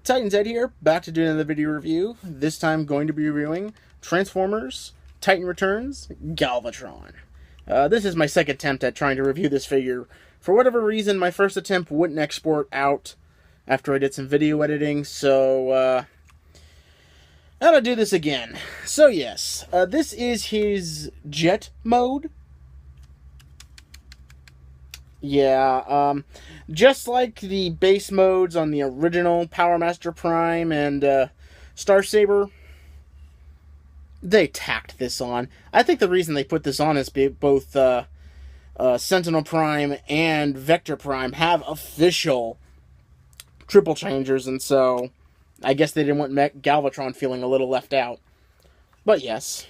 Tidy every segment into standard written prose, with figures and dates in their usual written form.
Titan's Ed here, back to do another video review. This time going to be reviewing Transformers Titan Returns Galvatron. This is my second attempt at trying to review this figure. For whatever reason, my first attempt wouldn't export out after I did some video editing, so I'm gonna do this again. So yes, this is his jet mode. Yeah, just like the base modes on the original Power Master Prime and Star Saber, they tacked this on. I think the reason they put this on is both Sentinel Prime and Vector Prime have official triple changers, and so I guess they didn't want Galvatron feeling a little left out. But yes,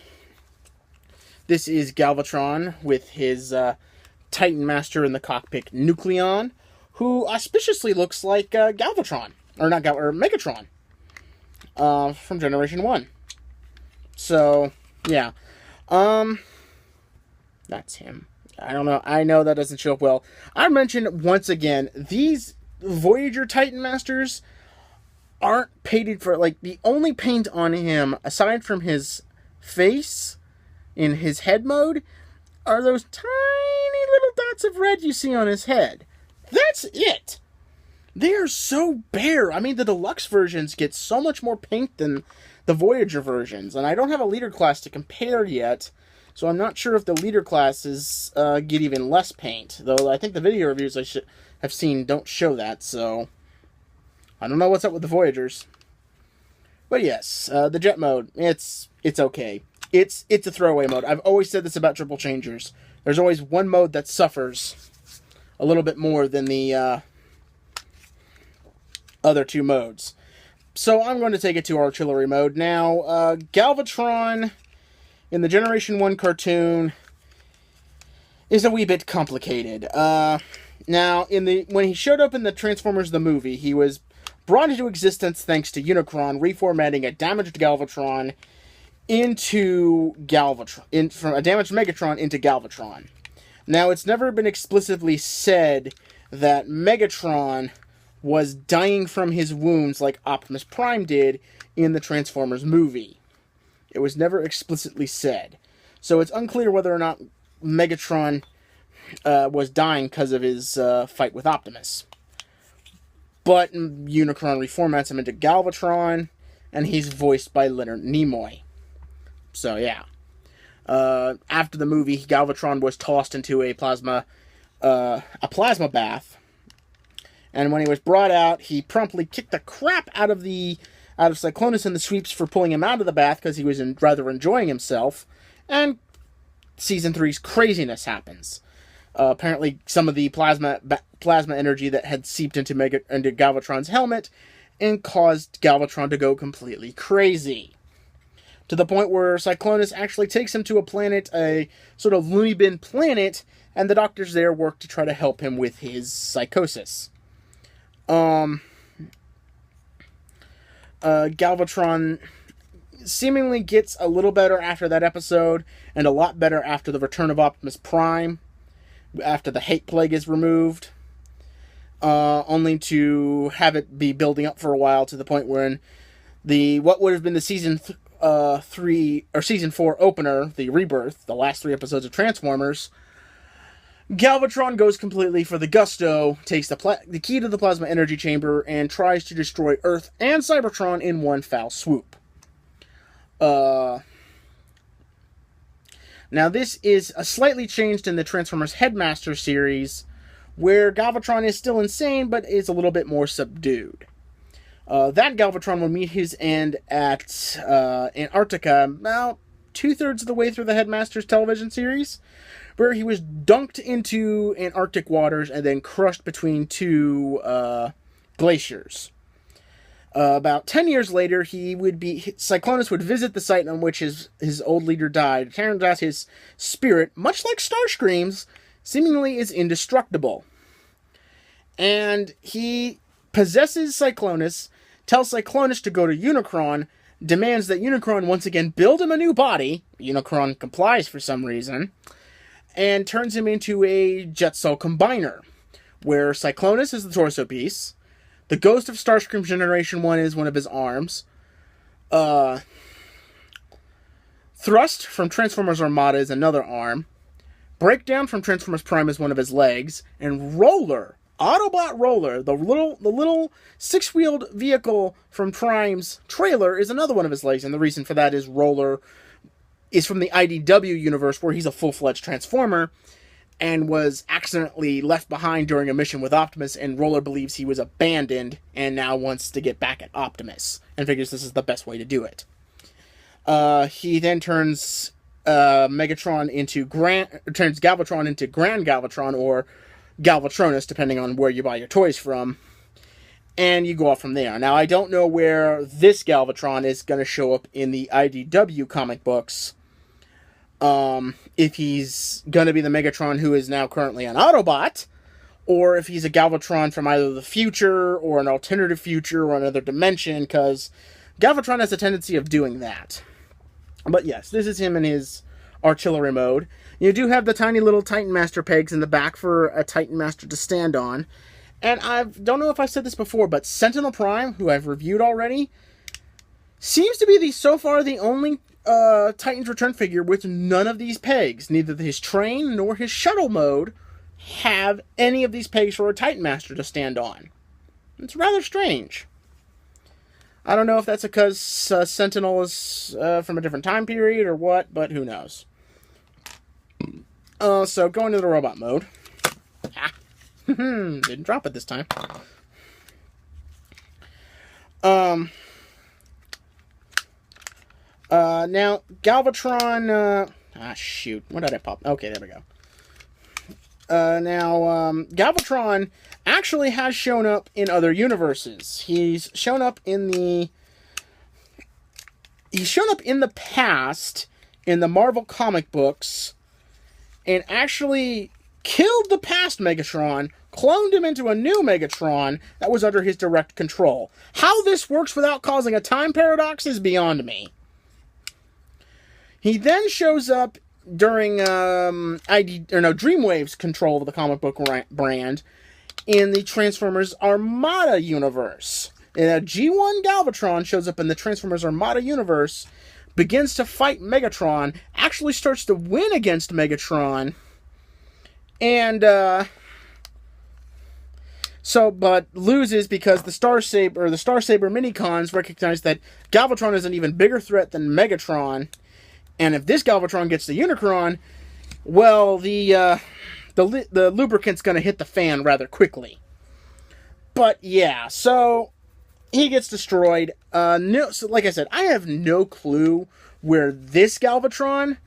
this is Galvatron with his Titan Master in the cockpit, Nucleon, who auspiciously looks like Galvatron, or not or Megatron, from Generation 1. So, yeah. That's him. I don't know. I know that doesn't show up well. I mentioned once again, these Voyager Titan Masters aren't painted for, like, the only paint on him, aside from his face in his head mode, are those tiny little dots of red you see on his head. That's it. They are so bare. I mean, the deluxe versions get so much more paint than the Voyager versions, and I don't have a leader class to compare yet, so I'm not sure if the leader classes get even less paint, though I think the video reviews I have seen don't show that, so I don't know what's up with the Voyagers. But yes, the jet mode, it's okay. It's a throwaway mode. I've always said this about triple changers. There's always one mode that suffers a little bit more than the other two modes. So I'm going to take it to artillery mode. Now, Galvatron in the Generation 1 cartoon is a wee bit complicated. Now, when he showed up in the Transformers the movie, he was brought into existence thanks to Unicron reformatting a damaged Galvatron into Galvatron, from a damaged Megatron into Galvatron. Now, it's never been explicitly said that Megatron was dying from his wounds like Optimus Prime did in the Transformers movie. It was never explicitly said. So it's unclear whether or not Megatron was dying because of his fight with Optimus. But Unicron reformats him into Galvatron, and he's voiced by Leonard Nimoy. So, yeah. After the movie, Galvatron was tossed into a plasma bath. And when he was brought out, he promptly kicked the crap out of Cyclonus and the Sweeps for pulling him out of the bath because he was rather enjoying himself. And Season 3's craziness happens. Apparently, some of the plasma energy that had seeped into Galvatron's helmet and caused Galvatron to go completely crazy. To the point where Cyclonus actually takes him to a planet, a sort of loony bin planet, and the doctors there work to try to help him with his psychosis. Galvatron seemingly gets a little better after that episode, and a lot better after the return of Optimus Prime, after the hate plague is removed, only to have it be building up for a while to the point where what would have been the Season 3 or Season 4 opener, the Rebirth, the last 3 episodes of Transformers, Galvatron goes completely for the gusto, takes the key to the plasma energy chamber, and tries to destroy Earth and Cybertron in one foul swoop. Now this is slightly changed in the Transformers Headmaster series, where Galvatron is still insane, but is a little bit more subdued. That Galvatron will meet his end at Antarctica about 2/3 of the way through the Headmaster's television series, where he was dunked into Antarctic waters and then crushed between two glaciers. About 10 years later, Cyclonus would visit the site on which his old leader died. It turns out his spirit, much like Starscream's, seemingly is indestructible. And he possesses Cyclonus, tells Cyclonus to go to Unicron, demands that Unicron once again build him a new body. Unicron complies for some reason, and turns him into a Jet Cell Combiner, where Cyclonus is the torso piece, The Ghost of Starscream Generation 1 is one of his arms. Thrust from Transformers Armada is another arm. Breakdown from Transformers Prime is one of his legs. And Roller, Autobot Roller, the little six-wheeled vehicle from Prime's trailer, is another one of his legs. And the reason for that is Roller is from the IDW universe, where he's a full-fledged Transformer and was accidentally left behind during a mission with Optimus, and Roller believes he was abandoned and now wants to get back at Optimus and figures this is the best way to do it. He then turns Galvatron into Grand Galvatron, or Galvatronus, depending on where you buy your toys from, and you go off from there. Now, I don't know where this Galvatron is going to show up in the IDW comic books. If he's going to be the Megatron who is now currently an Autobot, or if he's a Galvatron from either the future, or an alternative future, or another dimension, because Galvatron has a tendency of doing that. But yes, this is him in his artillery mode. You do have the tiny little Titan Master pegs in the back for a Titan Master to stand on. And I don't know if I've said this before, but Sentinel Prime, who I've reviewed already, seems to be so far the only Titan's Return figure with none of these pegs. Neither his train nor his shuttle mode have any of these pegs for a Titan Master to stand on. It's rather strange. I don't know if that's because Sentinel is from a different time period or what, but who knows. So going to the robot mode. Didn't drop it this time. Now, Galvatron, shoot, what did I pop? Okay, there we go. Galvatron actually has shown up in other universes. He's shown up in the past in the Marvel comic books, and actually killed the past Megatron, cloned him into a new Megatron that was under his direct control. How this works without causing a time paradox is beyond me. He then shows up during Dreamwave's control of the comic book brand in the Transformers Armada universe. And G1 Galvatron shows up in the Transformers Armada universe, begins to fight Megatron, actually starts to win against Megatron, and but loses because the Starsaber Minicons recognize that Galvatron is an even bigger threat than Megatron. And if this Galvatron gets the Unicron, well, the lubricant's going to hit the fan rather quickly. But yeah, so he gets destroyed. So like I said, I have no clue where this Galvatron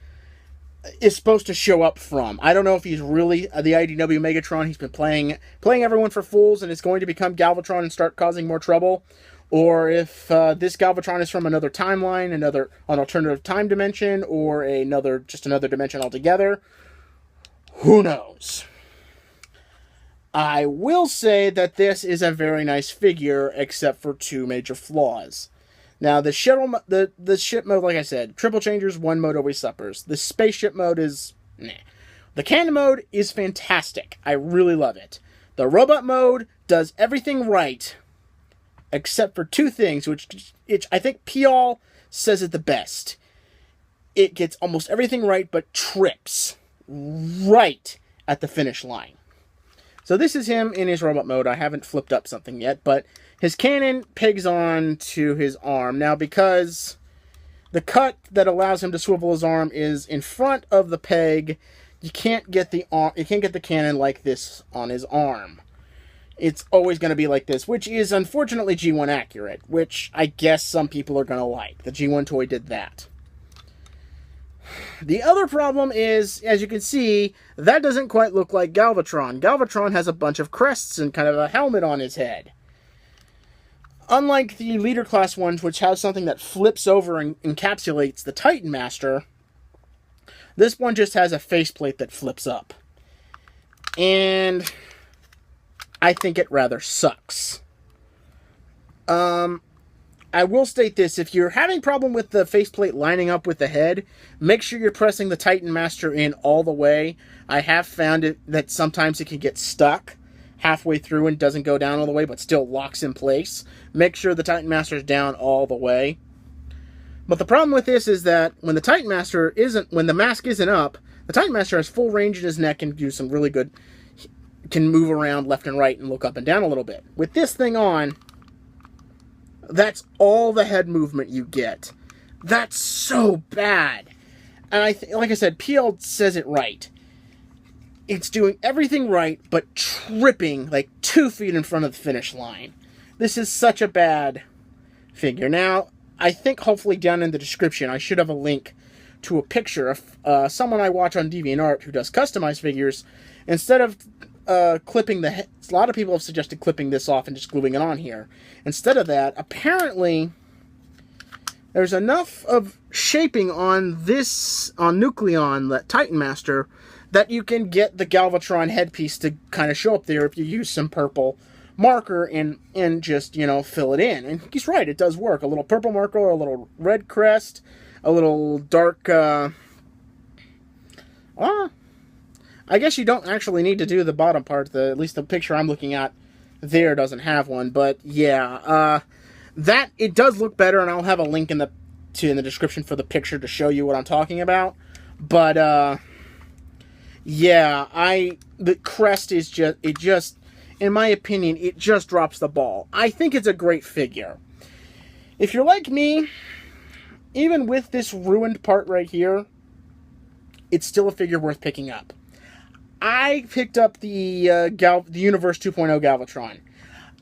is supposed to show up from. I don't know if he's really the IDW Megatron. He's been playing everyone for fools and is going to become Galvatron and start causing more trouble. Or if this Galvatron is from another timeline, an alternative time dimension, or another dimension altogether. Who knows? I will say that this is a very nice figure, except for two major flaws. Now, the ship mode, like I said, triple changers, one mode always suffers. The spaceship mode is meh. The cannon mode is fantastic. I really love it. The robot mode does everything right, except for two things, which I think Pial says it the best. It gets almost everything right, but trips right at the finish line. So this is him in his robot mode. I haven't flipped up something yet, but his cannon pegs on to his arm. Now, because the cut that allows him to swivel his arm is in front of the peg, you can't get the cannon like this on his arm. It's always going to be like this, which is unfortunately G1 accurate, which I guess some people are going to like. The G1 toy did that. The other problem is, as you can see, that doesn't quite look like Galvatron. Galvatron has a bunch of crests and kind of a helmet on his head. Unlike the leader class ones, which have something that flips over and encapsulates the Titan Master, this one just has a faceplate that flips up. And I think it rather sucks. I will state this. If you're having problem with the faceplate lining up with the head, make sure you're pressing the Titan Master in all the way. I have found it that sometimes it can get stuck. halfway through and doesn't go down all the way, but still locks in place. Make sure the Titan Master's down all the way. But the problem with this is that when the mask isn't up, the Titan Master has full range in his neck and do some really good, can move around left and right and look up and down a little bit. With this thing on, that's all the head movement you get. That's so bad. And like I said, PL says it right. It's doing everything right, but tripping like 2 feet in front of the finish line. This is such a bad figure. Now, I think hopefully down in the description, I should have a link to a picture of someone I watch on DeviantArt who does customized figures. Instead of clipping the head, a lot of people have suggested clipping this off and just gluing it on here. Instead of that, apparently, there's enough of shaping on Nucleon, the Titan Master, that you can get the Galvatron headpiece to kind of show up there if you use some purple marker and just, fill it in. And he's right, it does work. A little purple marker, a little red crest, a little dark, I guess you don't actually need to do the bottom part. At least the picture I'm looking at there doesn't have one. But yeah, that, it does look better, and I'll have a link in the description for the picture to show you what I'm talking about. But, yeah, the crest is just, in my opinion, it just drops the ball. I think it's a great figure. If you're like me, even with this ruined part right here, it's still a figure worth picking up. I picked up the Universe 2.0 Galvatron.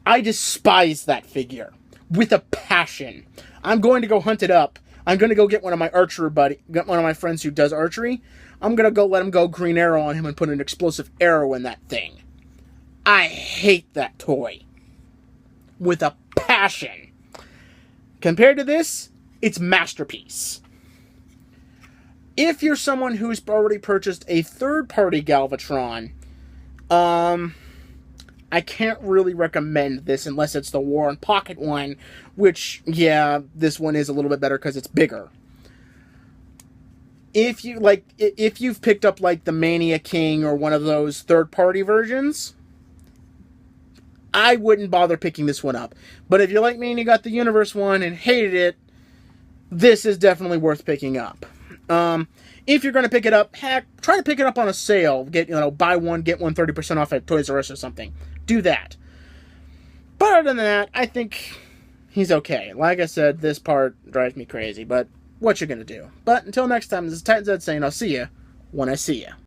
I despise that figure with a passion. I'm going to go hunt it up. I'm going to go get one of my one of my friends who does archery. I'm going to go let him go green arrow on him and put an explosive arrow in that thing. I hate that toy with a passion. Compared to this, it's masterpiece. If you're someone who's already purchased a third-party Galvatron, I can't really recommend this unless it's the War and Pocket one, which, yeah, this one is a little bit better because it's bigger. If you've picked up like the Mania King or one of those third-party versions, I wouldn't bother picking this one up. But if you're like me and you got the Universe one and hated it, this is definitely worth picking up. If you're going to pick it up, heck, try to pick it up on a sale. Get, buy one, get one 30% off at Toys R Us or something. Do that. But other than that, I think he's okay. Like I said, this part drives me crazy, but what you going to do? But until next time, this is Titan Zed saying I'll see you when I see you.